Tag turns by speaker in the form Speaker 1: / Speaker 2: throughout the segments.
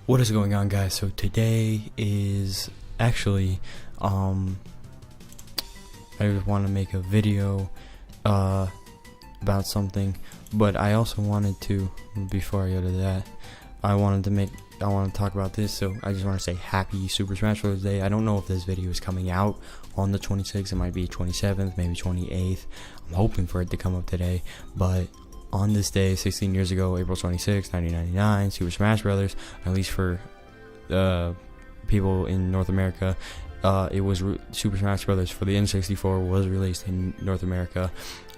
Speaker 1: What is going on, guys? So today is actually I just want to make a video about something, but I also wanted to, before I go to that, I want to talk about this. So I just want to say happy Super Smash Bros. Day. I don't know if this video is coming out on the 26th. It might be 27th, maybe 28th. I'm hoping for it to come up today, but on this day, 16 years ago, April 26, 1999, Super Smash Bros., at least for people in North America, it was Super Smash Bros. For the N64 was released in North America.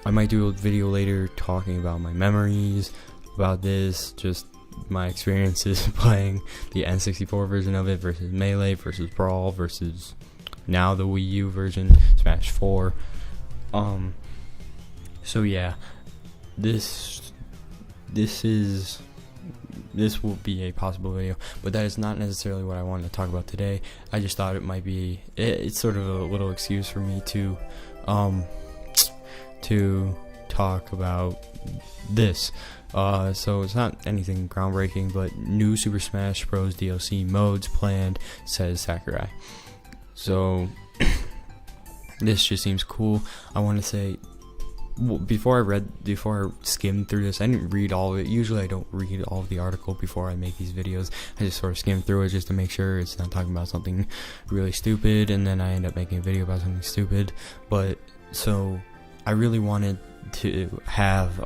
Speaker 1: I might do a video later talking about my memories about this, just my experiences playing the N64 version of it versus Melee versus Brawl versus now the Wii U version, Smash 4. So yeah. This will be a possible video, but that is not necessarily what I wanted to talk about today. I just thought it might be it's sort of a little excuse for me to talk about this. So it's not anything groundbreaking, but new Super Smash Bros. DLC modes planned, says Sakurai. So this just seems cool. I want to say, before I skimmed through this, I didn't read all of it. Usually I don't read all of the article before I make these videos. I just sort of skim through it just to make sure it's not talking about something really stupid, and then I end up making a video about something stupid. But so I really wanted to have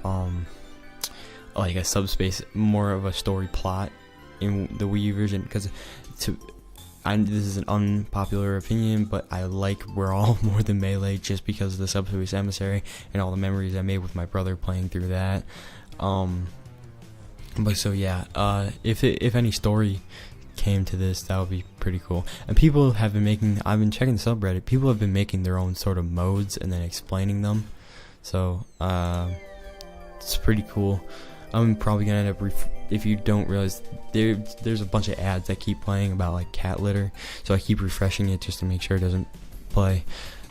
Speaker 1: like a subspace, more of a story plot in the Wii U version, because this is an unpopular opinion, but I like Brawl more than Melee just because of the Subspace Emissary and all the memories I made with my brother playing through that. But so yeah, if any story came to this, that would be pretty cool. And people have been making, I've been checking the subreddit, people have been making their own sort of modes and then explaining them. So it's pretty cool. I'm probably gonna end up if you don't realize, there's a bunch of ads that keep playing about like cat litter, so I keep refreshing it just to make sure it doesn't play.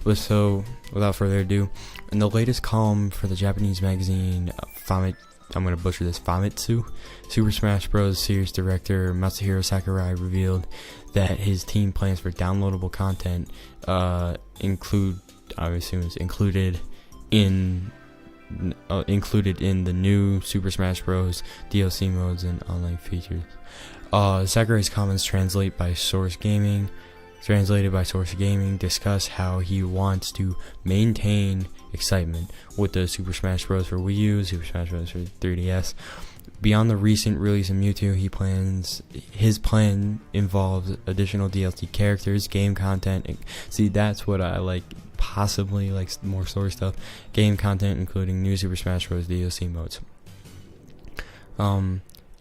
Speaker 1: But so without further ado, in the latest column for the Japanese magazine I'm gonna butcher this, Famitsu, Super Smash Bros. Series director Masahiro Sakurai revealed that his team plans for downloadable content include, I assume it's included in the new Super Smash Bros. DLC modes and online features. Sakurai's comments translated by Source Gaming discuss how he wants to maintain excitement with the Super Smash Bros. For Wii U, Super Smash Bros. For 3DS. Beyond the recent release of Mewtwo, his plan involves additional DLC characters, game content. See, that's what I like. Possibly like more story stuff, game content, including new Super Smash Bros. DLC modes.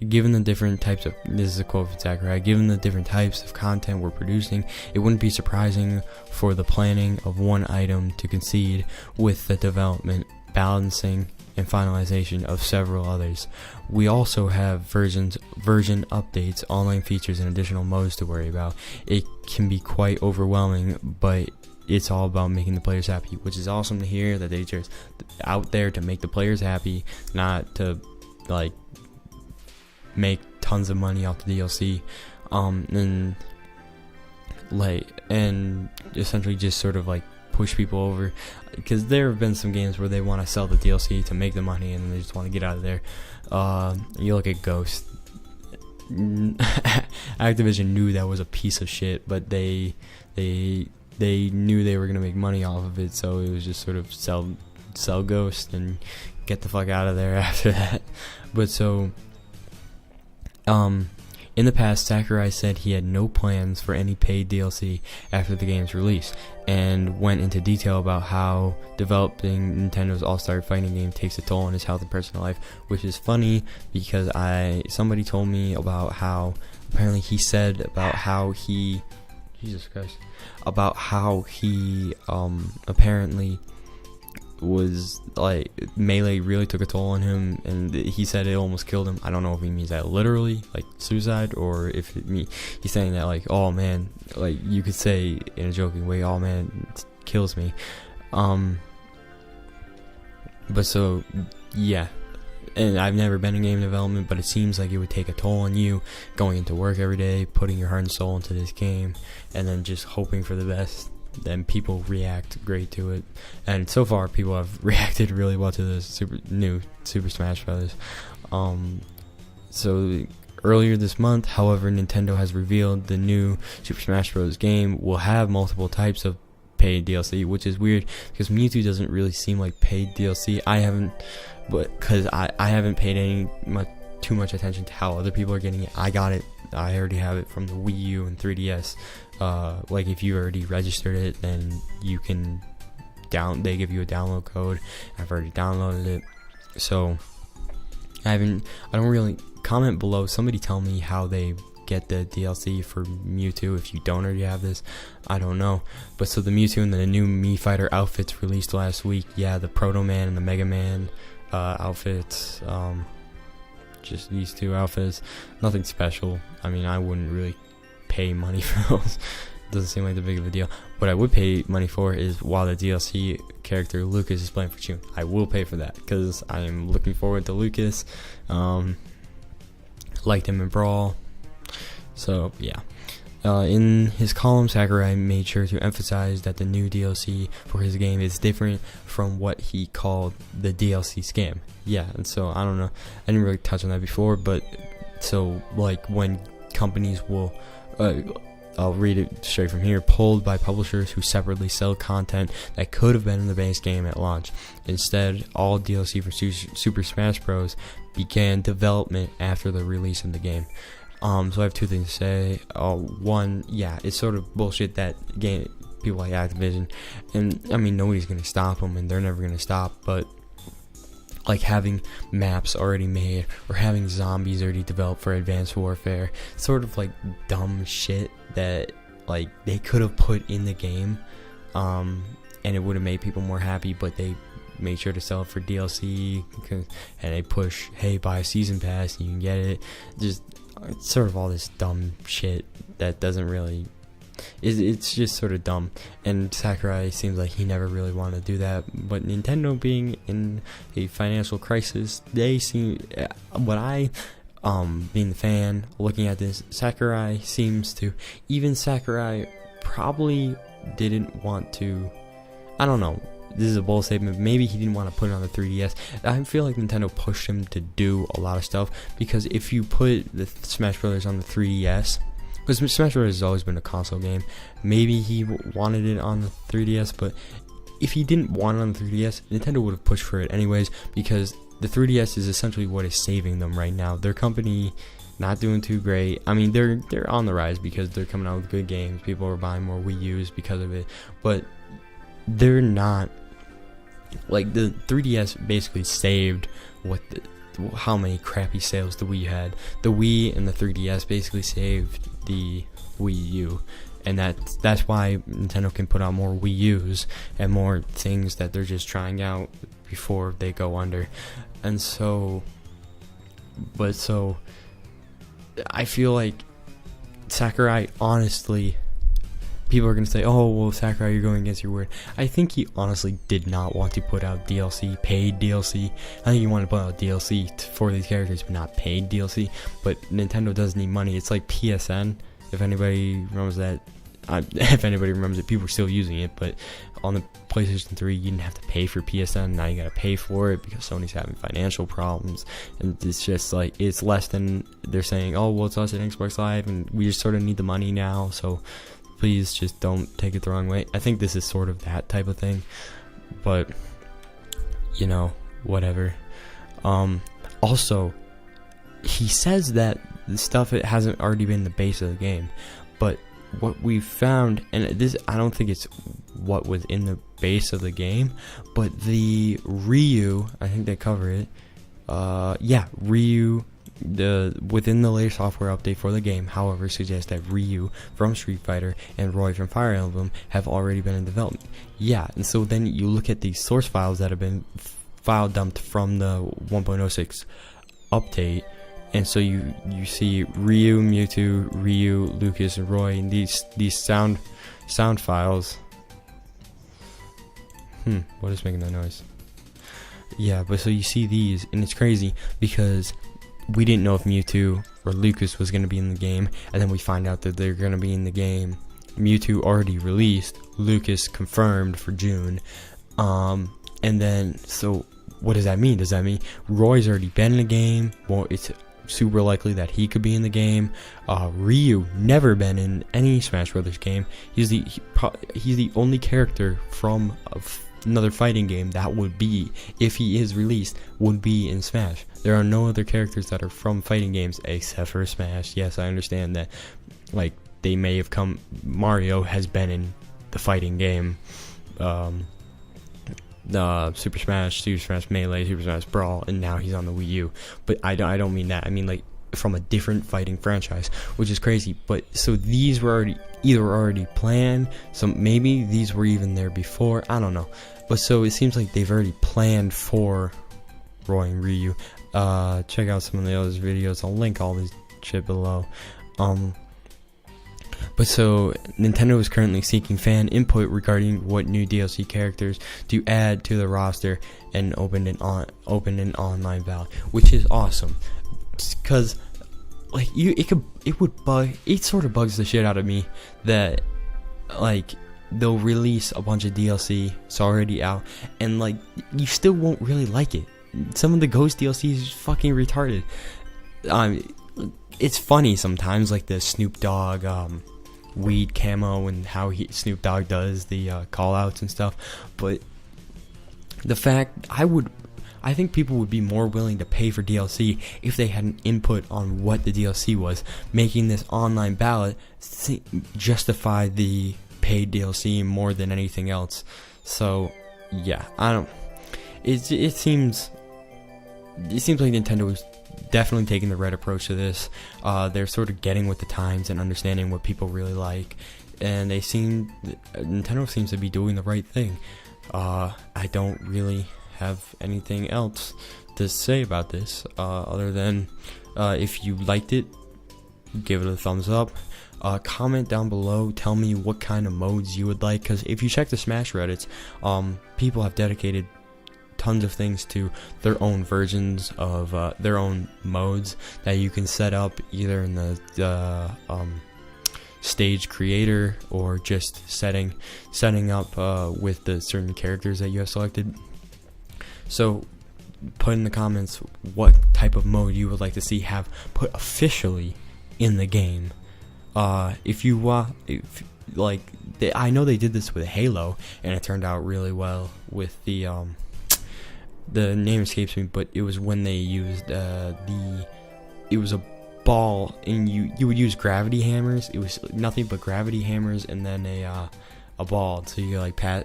Speaker 1: Given the different types of, this is a quote from Sakurai, given the different types of content we're producing, it wouldn't be surprising for the planning of one item to concede with the development, balancing, and finalization of several others. We also have version updates, online features, and additional modes to worry about. It can be quite overwhelming, but it's all about making the players happy, which is awesome to hear that they're just out there to make the players happy, not to like make tons of money off the DLC, and essentially just sort of like push people over, because there have been some games where they want to sell the DLC to make the money and they just want to get out of there. You look at Ghost. Activision knew that was a piece of shit, but they knew they were going to make money off of it, so it was just sort of sell Ghost and get the fuck out of there after that. But so in the past, Sakurai said he had no plans for any paid DLC after the game's release, and went into detail about how developing Nintendo's All-Star Fighting game takes a toll on his health and personal life, which is funny because somebody told me about how apparently he said about how he apparently was like Melee really took a toll on him, and he said it almost killed him. I don't know if he means that literally, like suicide, or if he's saying that like, oh man, like you could say in a joking way, oh man, it kills me. But so yeah, and I've never been in game development, but it seems like it would take a toll on you going into work every day, putting your heart and soul into this game, and then just hoping for the best. Then people react great to it, and so far people have reacted really well to the new Super Smash Bros. So earlier this month, however, Nintendo has revealed the new Super Smash Bros. Game will have multiple types of paid DLC, which is weird because Mewtwo doesn't really seem like paid DLC. I haven't paid too much attention to how other people are getting it. I got it. I already have it from the Wii U and 3DS. Like if you already registered it, then you can they give you a download code. I've already downloaded it, so I don't really comment below. Somebody tell me how they get the DLC for Mewtwo if you don't already have this. I don't know. But so the Mewtwo and the new Mii Fighter outfits released last week. Yeah, the Proto Man and the Mega Man outfits. Just these two outfits. Nothing special. I mean, I wouldn't really pay money for those. Doesn't seem like the big of a deal. What I would pay money for is while the DLC character Lucas is playing for June. I will pay for that because I am looking forward to Lucas. Liked him in Brawl. So yeah. In his column, Sakurai made sure to emphasize that the new DLC for his game is different from what he called the DLC scam. Yeah, and so I don't know. I didn't really touch on that before, but so like when companies will, I'll read it straight from here, pulled by publishers who separately sell content that could have been in the base game at launch. Instead, all DLC for Super Smash Bros. Began development after the release of the game. So I have two things to say. One, yeah, it's sort of bullshit that game people like Activision, and I mean nobody's gonna stop them, and they're never gonna stop. But like having maps already made or having zombies already developed for Advanced Warfare, sort of like dumb shit that like they could have put in the game, and it would have made people more happy, but they made sure to sell it for DLC, and they push, hey, buy a season pass and you can get it. Just it's sort of all this dumb shit that doesn't really, it's just sort of dumb. And Sakurai seems like he never really wanted to do that, but Nintendo being in a financial crisis, they seem, what I being the fan looking at this, Sakurai seems to, even Sakurai probably didn't want to, I don't know, this is a bold statement, maybe he didn't want to put it on the 3DS. I feel like Nintendo pushed him to do a lot of stuff, because if you put the Smash Brothers on the 3DS, because Smash Brothers has always been a console game, maybe he wanted it on the 3DS, but if he didn't want it on the 3DS, Nintendo would have pushed for it anyways, because the 3DS is essentially what is saving them right now. Their company not doing too great. I mean, they're on the rise because they're coming out with good games. People are buying more Wii U's because of it, but they're not, like, the 3DS basically saved how many crappy sales the Wii had. The Wii and the 3DS basically saved the Wii U, and that's why Nintendo can put out more Wii U's and more things that they're just trying out before they go under. And so I feel like Sakurai, honestly, people are going to say, oh, well, Sakurai, you're going against your word. I think he honestly did not want to put out DLC, paid DLC. I think he wanted to put out DLC for these characters, but not paid DLC. But Nintendo does need money. It's like PSN, if anybody remembers that. If anybody remembers it, people are still using it, but on the PlayStation 3, you didn't have to pay for PSN. Now you gotta pay for it because Sony's having financial problems, and it's just like, it's less than, they're saying, oh, well, it's us at Xbox Live, and we just sort of need the money now, so please just don't take it the wrong way. I think this is sort of that type of thing, but, you know, whatever. Also, he says that the stuff, it hasn't already been the base of the game, but what we've found, and this, I don't think it's what was in the base of the game, but the Ryu, I think they cover it, Ryu, within the latest software update for the game, however, suggests that Ryu from Street Fighter and Roy from Fire Emblem have already been in development. Yeah, and so then you look at these source files that have been file dumped from the 1.06 update, and so you see Ryu, Mewtwo, Ryu, Lucas, and Roy, and these sound files. What is making that noise? Yeah, but so you see these, and it's crazy because we didn't know if Mewtwo or Lucas was going to be in the game, and then we find out that they're going to be in the game. Mewtwo already released, Lucas confirmed for June, and then, so what does that mean? Does that mean Roy's already been in the game? Well, it's super likely that he could be in the game. Ryu never been in any Smash Brothers game. He's the only character from another fighting game that would be, if he is released, would be in Smash. There are no other characters that are from fighting games except for Smash. Yes, I understand that, like, they may have come, Mario has been in the fighting game, Super Smash Melee, Super Smash Brawl, and now he's on the Wii U. But I don't mean that. I mean, like, from a different fighting franchise, which is crazy. But so these were already planned. So maybe these were even there before. I don't know. But so it seems like they've already planned for Roy and Ryu. Check out some of the other videos. I'll link all this shit below. But so Nintendo is currently seeking fan input regarding what new DLC characters to add to the roster and open an online ballot, which is awesome. Because, like, it sort of bugs the shit out of me that, like, they'll release a bunch of DLC, it's already out, and, like, you still won't really like it. Some of the Ghost DLC is fucking retarded. It's funny sometimes, like the Snoop Dogg weed camo and how Snoop Dogg does the call outs and stuff, but the fact, I think people would be more willing to pay for DLC if they had an input on what the DLC was. Making this online ballot justify the paid DLC more than anything else. So yeah, it seems like Nintendo is definitely taking the right approach to this. They're sort of getting with the times and understanding what people really like, and Nintendo seems to be doing the right thing. I don't really have anything else to say about this other than if you liked it, give it a thumbs up. Comment down below, tell me what kind of modes you would like, because if you check the Smash Reddits, people have dedicated tons of things to their own versions of their own modes that you can set up either in the stage creator or just setting up with the certain characters that you have selected. So put in the comments what type of mode you would like to see have put officially in the game. I know they did this with Halo and it turned out really well with the name escapes me, but it was when they used it was a ball and you would use gravity hammers. It was nothing but gravity hammers and then a ball, so you like pass.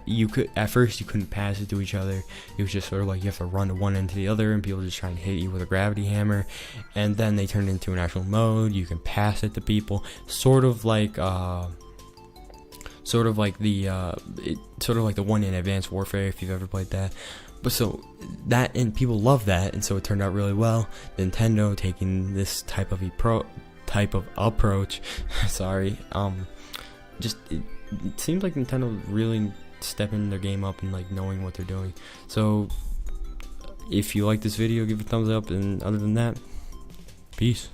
Speaker 1: At first you couldn't pass it to each other. It was just sort of like you have to run to one end to the other, and people just trying to hit you with a gravity hammer. And then they turned into an actual mode. You can pass it to people, sort of like the one in Advanced Warfare, if you've ever played that. But so that, and people love that, and so it turned out really well. Nintendo taking this type of approach. Sorry, it seems like Nintendo really stepping their game up and like knowing what they're doing. So if you like this video, give it a thumbs up, and other than that, peace.